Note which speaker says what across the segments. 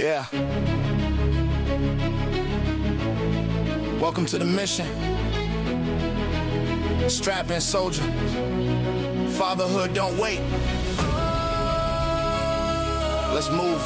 Speaker 1: Yeah. Welcome to the mission. Strap in, soldier. Fatherhood, don't wait. Let's move.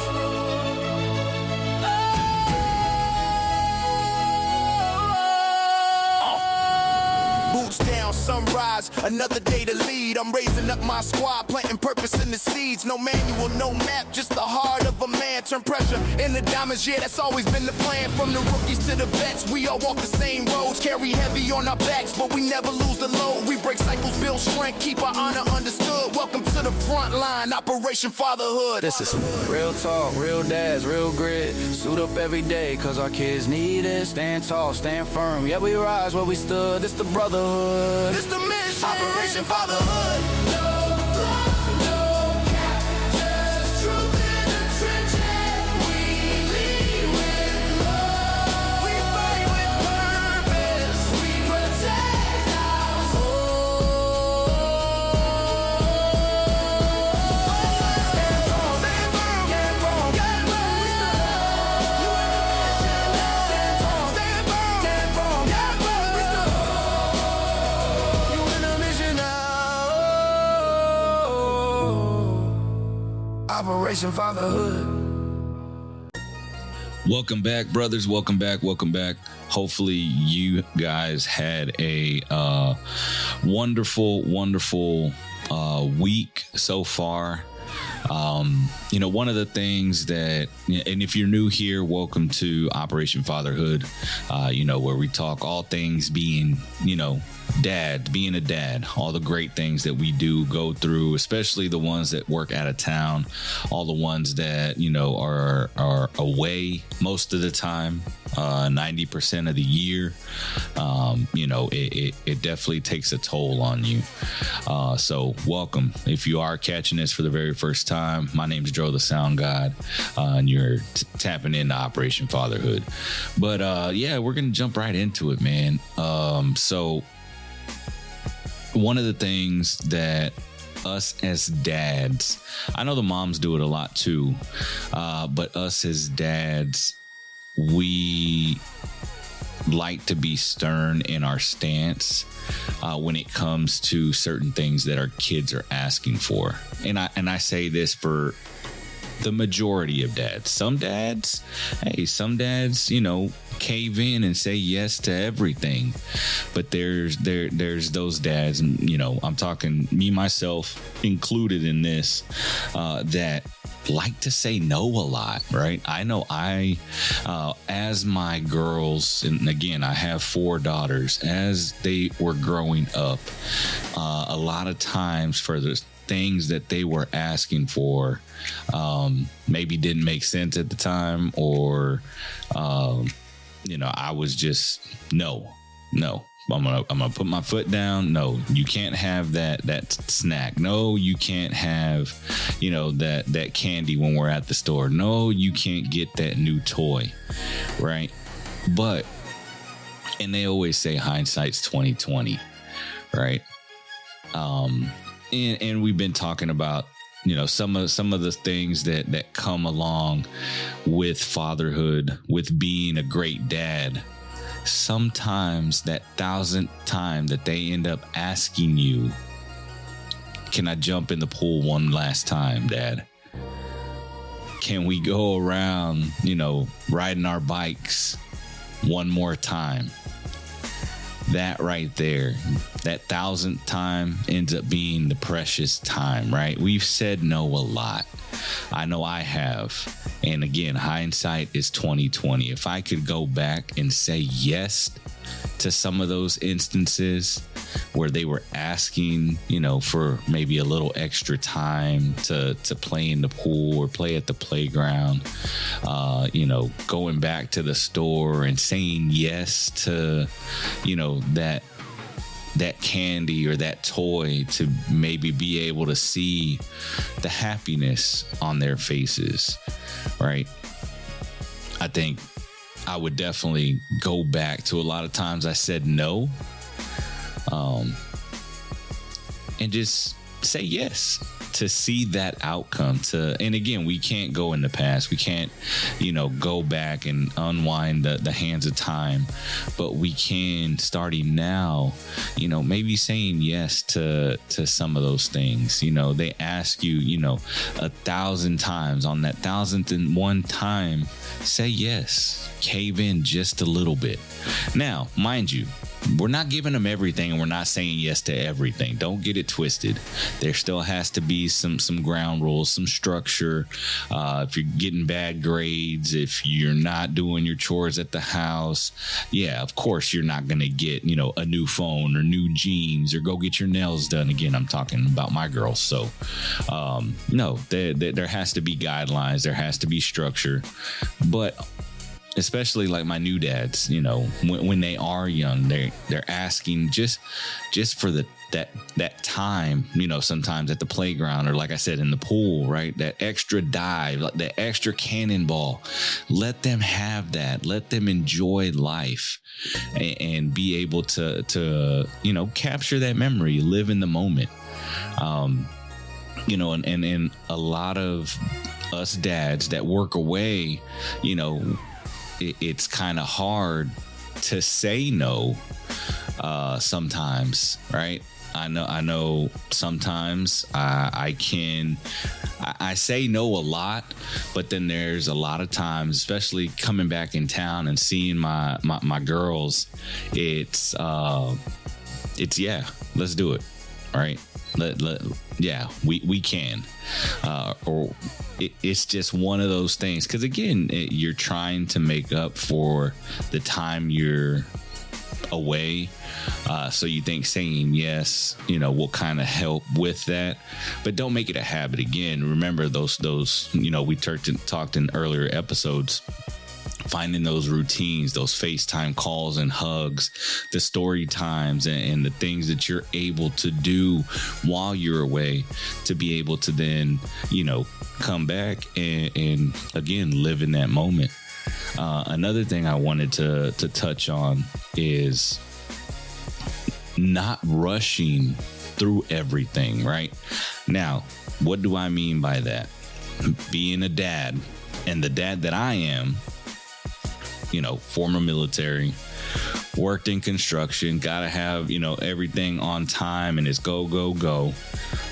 Speaker 1: Boots down, sunrise, another day to lead. I'm raising up my squad, planting purpose in the seeds. No manual, no map, just the heart of a man. Turn pressure into diamonds, yeah, that's always been the plan. From the rookies to the vets, we all walk the same roads. Carry heavy on our backs, but we never lose the load. We break cycles, build strength, keep our honor understood. Welcome to the front line, Operation Fatherhood. This is real talk, real dads, real grit. Suit up every day, cause our kids need it. Stand tall, stand firm, yeah, we rise where we stood. It's the brotherhood. It's the mission. Operation Fatherhood. No love, no cap, just truth in the trenches. We lead with love. We fight with purpose. We protect our soul. Stand tall, stand firm, stand firm, stand firm. We stood. You in the mission. Stand tall, stand firm, stand firm, stand firm. We stood. Operation Fatherhood.
Speaker 2: Welcome back, brothers. Welcome back. Hopefully you guys had a wonderful week so far. One of the things that, and if you're new here, welcome to Operation Fatherhood, where we talk all things being, being a dad, all the great things that we do go through, especially the ones that work out of town, all the ones that, are away most of the time, 90% of the year. It definitely takes a toll on you. So welcome. If you are catching this for the very first time, my name is Dro the Sound God, and you're tapping into Operation Fatherhood. But we're going to jump right into it, man. So one of the things that us as dads, I know the moms do it a lot too, but us as dads, we like to be stern in our stance when it comes to certain things that our kids are asking for. And I say this for the majority of dads. Some dads, cave in and say yes to everything. But there's those dads, and I'm talking me, myself included in this, that like to say no a lot, right? I know as my girls, and again, I have 4 daughters, as they were growing up, a lot of times for the things that they were asking for, maybe didn't make sense at the time, or, I was just, no, I'm gonna put my foot down. No, you can't have that snack. No, you can't have, that candy when we're at the store. No, you can't get that new toy, right? And they always say hindsight's 2020, right? And we've been talking about, some of the things that come along with fatherhood, with being a great dad. Sometimes that 1,000th time that they end up asking you, can I jump in the pool one last time, Dad? Can we go around, riding our bikes one more time? That right there, that 1,000th time ends up being the precious time, right? We've said no a lot. I know I have. And again, hindsight is 2020. If I could go back and say yes to some of those instances where they were asking, for maybe a little extra time to play in the pool or play at the playground, going back to the store and saying yes to, that candy or that toy, to maybe be able to see the happiness on their faces, right? I think I would definitely go back to a lot of times I said no, and just say yes to see that outcome. And again, we can't go in the past. We can't, go back and unwind the hands of time, but we can, starting now, maybe saying yes to some of those things. They ask you, 1,000 times. On that 1,001st time, say yes, cave in just a little bit. Now, mind you, we're not giving them everything, and we're not saying yes to everything. Don't get it twisted. There still has to be some ground rules, some structure. If you're getting bad grades, if you're not doing your chores at the house, yeah, of course you're not going to get, a new phone or new jeans or go get your nails done. Again, I'm talking about my girls. So, no, there has to be guidelines. There has to be structure. But especially like my new dads, when they are young, they're asking just for that time, sometimes at the playground, or like I said, in the pool, right? That extra dive, like that extra cannonball. Let them have that. Let them enjoy life and be able to capture that memory, live in the moment. And a lot of us dads that work away, it's kind of hard to say no sometimes, right? I know sometimes I say no a lot, but then there's a lot of times, especially coming back in town and seeing my girls, it's yeah, let's do it, right? We can, or it's just one of those things. Because again, you're trying to make up for the time you're away. So you think saying yes, will kind of help with that, but don't make it a habit. Again, remember those, we talked in earlier episodes, finding those routines, those FaceTime calls and hugs, the story times and the things that you're able to do while you're away to be able to then, come back and again, live in that moment. Another thing I wanted to touch on is not rushing through everything, right? Now, what do I mean by that? Being a dad, and the dad that I am, former military, worked in construction, gotta have, everything on time and it's go, go, go.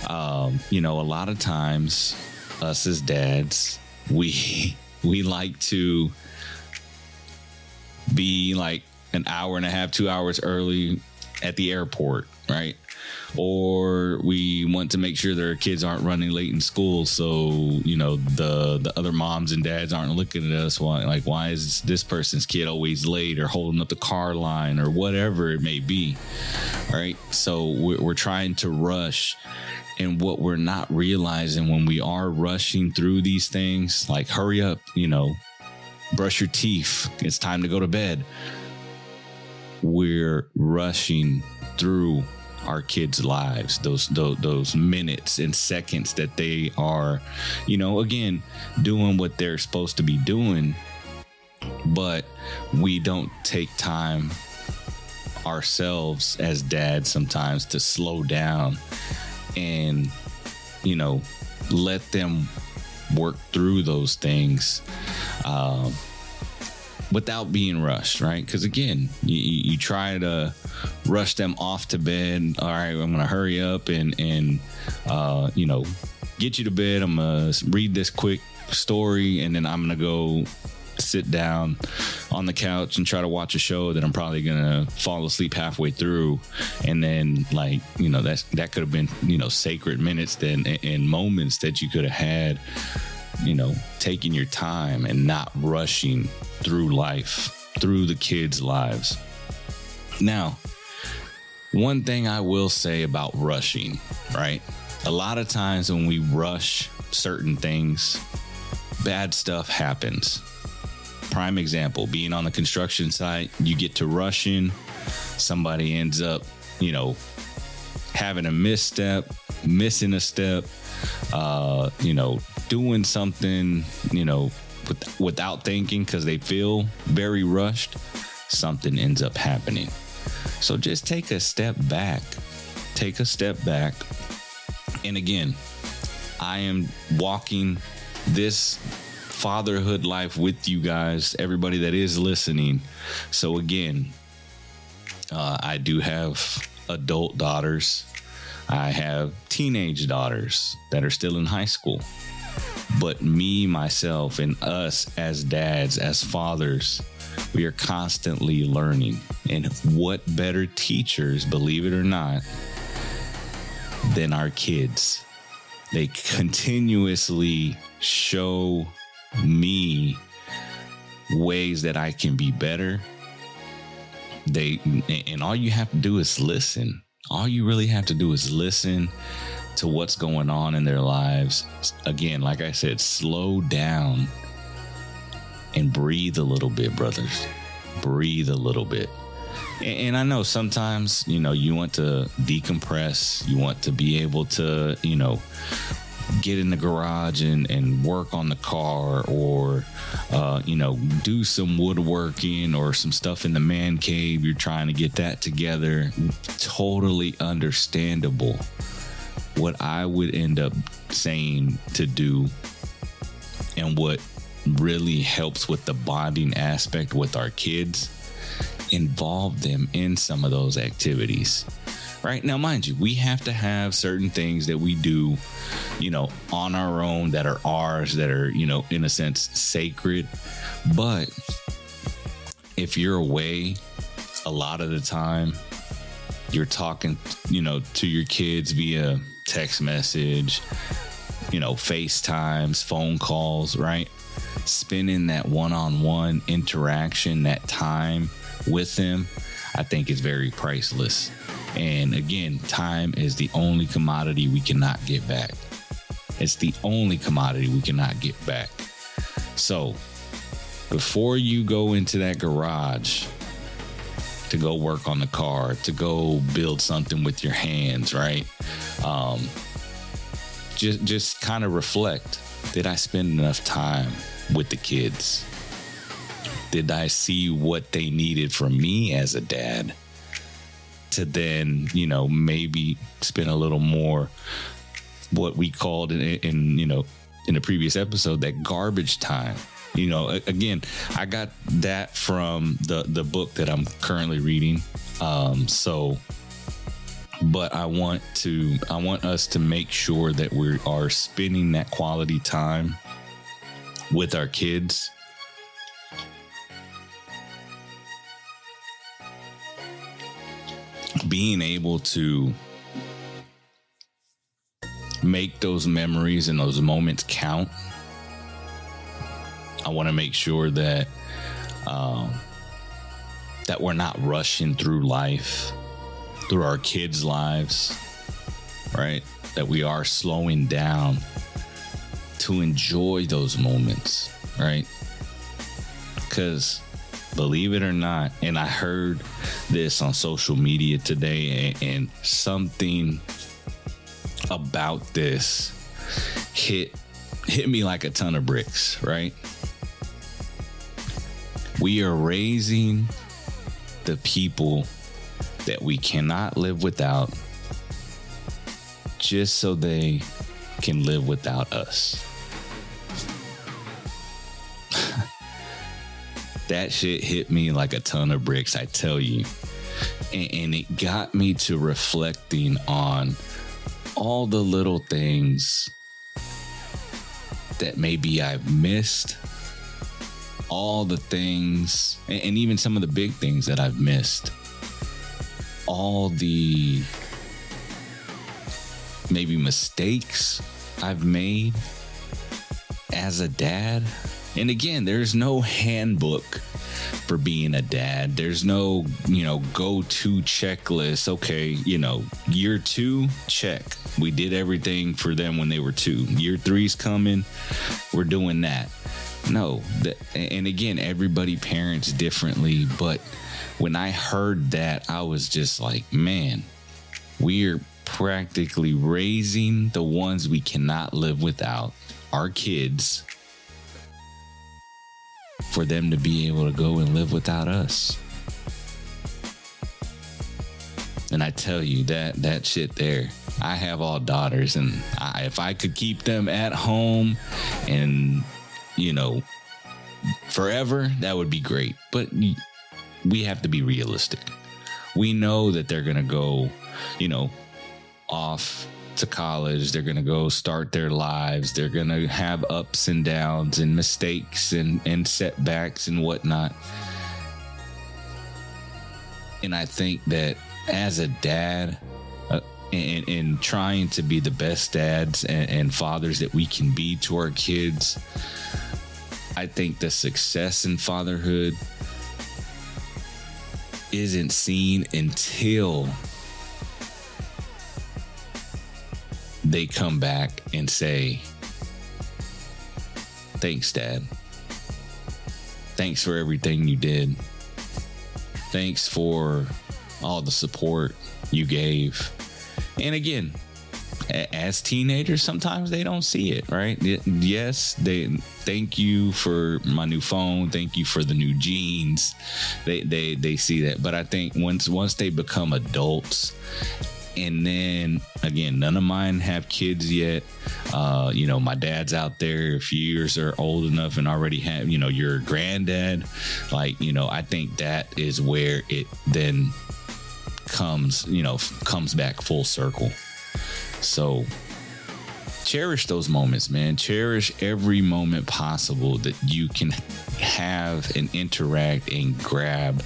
Speaker 2: A lot of times us as dads, we like to be like an hour and a half, 2 hours early at the airport, right? Or we want to make sure their kids aren't running late in school, so the other moms and dads aren't looking at us why is this person's kid always late or holding up the car line or whatever it may be, right? So we're trying to rush, and what we're not realizing when we are rushing through these things, like hurry up, brush your teeth, it's time to go to bed. We're rushing through our kids' lives, those minutes and seconds that they are, again, doing what they're supposed to be doing, but we don't take time ourselves as dads sometimes to slow down and, let them work through those things without being rushed, right? Because again, you try to rush them off to bed. All right, I'm gonna hurry up and get you to bed. I'm gonna read this quick story, and then I'm gonna go sit down on the couch and try to watch a show that I'm probably gonna fall asleep halfway through. And then that could have been sacred minutes and moments that you could have had, taking your time and not rushing through life, through the kids' lives. Now, one thing I will say about rushing, right? A lot of times when we rush certain things, bad stuff happens. Prime example, being on the construction site, you get to rushing, somebody ends up, having a misstep, missing a step, doing something, without thinking because they feel very rushed, something ends up happening. So just take a step back. And again, I am walking this fatherhood life with you guys, everybody that is listening. So again, I do have adult daughters. I have teenage daughters that are still in high school. But me, myself, and us as dads, as fathers, we are constantly learning. And what better teachers, believe it or not, than our kids? They continuously show me ways that I can be better. And all you have to do is listen. All you really have to do is listen to what's going on in their lives. Again, like I said, slow down and breathe a little bit, brothers. Breathe a little bit. And I know sometimes, you want to decompress. You want to be able to, get in the garage and work on the car, or, do some woodworking or some stuff in the man cave. You're trying to get that together. Totally understandable. What I would end up saying to do, and what really helps with the bonding aspect with our kids, involve them in some of those activities. Right now, mind you, we have to have certain things that we do, on our own, that are ours, that are, in a sense, sacred. But if you're away, a lot of the time, you're talking, to your kids via text message, FaceTimes, phone calls, right? Spending that one-on-one interaction, that time with them, I think is very priceless. And again, time is the only commodity we cannot get back. It's the only commodity we cannot get back. So before you go into that garage to go work on the car, to go build something with your hands, right? Just kind of reflect. Did I spend enough time with the kids? Did I see what they needed from me as a dad? To then, maybe spend a little more, what we called in the previous episode, that garbage time. Again, I got that from the book that I'm currently reading. But I want us to make sure that we are spending that quality time with our kids. Being able to make those memories and those moments count. I want to make sure that that we're not rushing through life, through our kids' lives, right? That we are slowing down to enjoy those moments, right? Because believe it or not, and I heard this on social media today, and something about this hit me like a ton of bricks, right? We are raising the people that we cannot live without just so they can live without us. That shit hit me like a ton of bricks, I tell you. And it got me to reflecting on all the little things that maybe I've missed, all the things, and even some of the big things that I've missed, all the maybe mistakes I've made as a dad. And again, there's no handbook for being a dad. There's no, go-to checklist. Okay, year 2, check. We did everything for them when they were 2. Year 3's coming. We're doing that. No. And again, everybody parents differently. But when I heard that, I was just like, man, we're practically raising the ones we cannot live without, our kids, for them to be able to go and live without us. And I tell you, that shit there, I have all daughters, and if I could keep them at home and, forever, that would be great. But we have to be realistic. We know that they're going to go, off to college. They're going to go start their lives. They're going to have ups and downs and mistakes and setbacks and whatnot. And I think that as a dad, and trying to be the best dads and fathers that we can be to our kids, I think the success in fatherhood isn't seen until they come back and say, thanks, Dad. Thanks for everything you did. Thanks for all the support you gave. And again, as teenagers, sometimes they don't see it, right? Yes, they thank you for my new phone. Thank you for the new jeans. They see that. But I think once they become adults, and then again, none of mine have kids yet. My dad's out there. If yours are old enough and already have, your granddad, I think that is where it then comes back full circle. So cherish those moments, man. Cherish every moment possible that you can have and interact and grab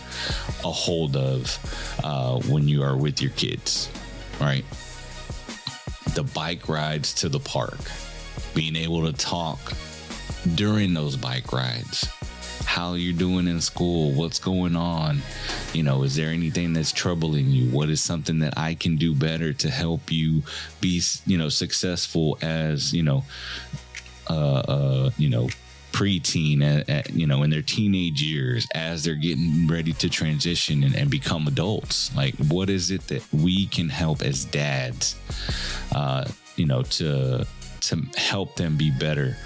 Speaker 2: a hold of when you are with your kids, right? The bike rides to the park, being able to talk during those bike rides, how you're doing in school, what's going on, is there anything that's troubling you? What is something that I can do better to help you be, successful as, preteen, in their teenage years, as they're getting ready to transition and become adults. Like, what is it that we can help as dads, to help them be better?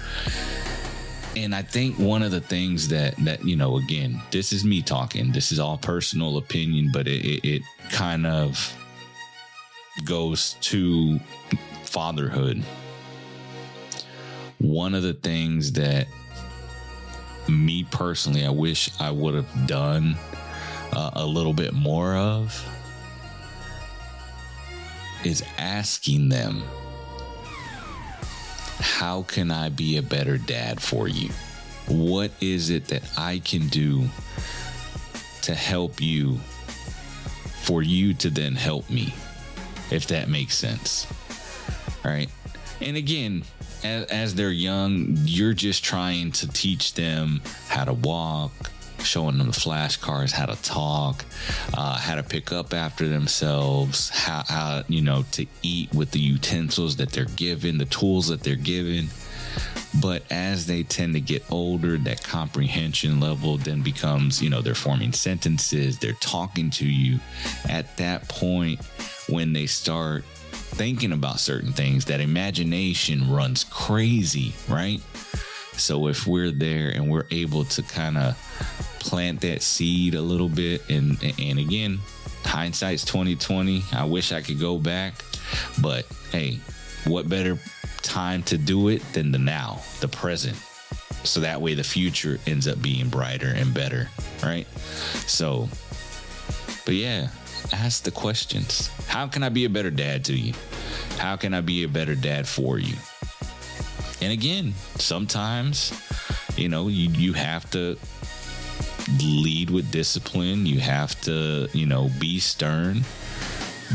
Speaker 2: And I think one of the things that again, this is me talking, this is all personal opinion, but it kind of goes to fatherhood. One of the things that me personally, I wish I would have done a little bit more of is asking them, how can I be a better dad for you? What is it that I can do to help you, for you to then help me, if that makes sense? Right? And again, as they're young, you're just trying to teach them how to walk, showing them the flashcards, how to talk, how to pick up after themselves, how to eat with the utensils that they're given, the tools that they're given. But as they tend to get older, that comprehension level then becomes, they're forming sentences, they're talking to you. At that point, when they start thinking about certain things, that imagination runs crazy, right? So if we're there and we're able to kind of plant that seed a little bit, and again, hindsight's 2020. I wish I could go back, but hey, what better time to do it than the now, the present? So that way the future ends up being brighter and better, right? So, but yeah, ask the questions. How can I be a better dad to you? How can I be a better dad for you? And again, sometimes, you have to lead with discipline. You have to, be stern,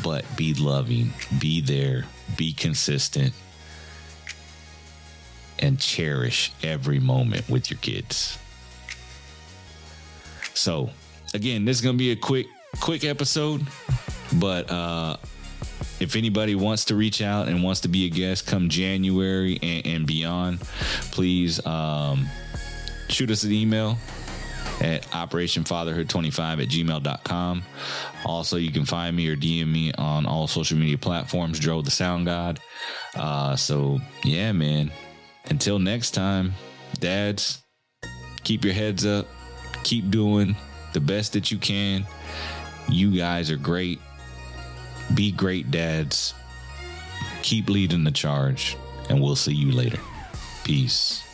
Speaker 2: but be loving, be there, be consistent, and cherish every moment with your kids. So again, this is going to be a quick episode, but if anybody wants to reach out and wants to be a guest come January and beyond, please shoot us an email at operationfatherhood25@gmail.com. Also, you can find me or DM me on all social media platforms, Dro the Sound God. So yeah, man, until next time, dads, keep your heads up, keep doing the best that you can. You guys are great. Be great dads. Keep leading the charge, and we'll see you later. Peace.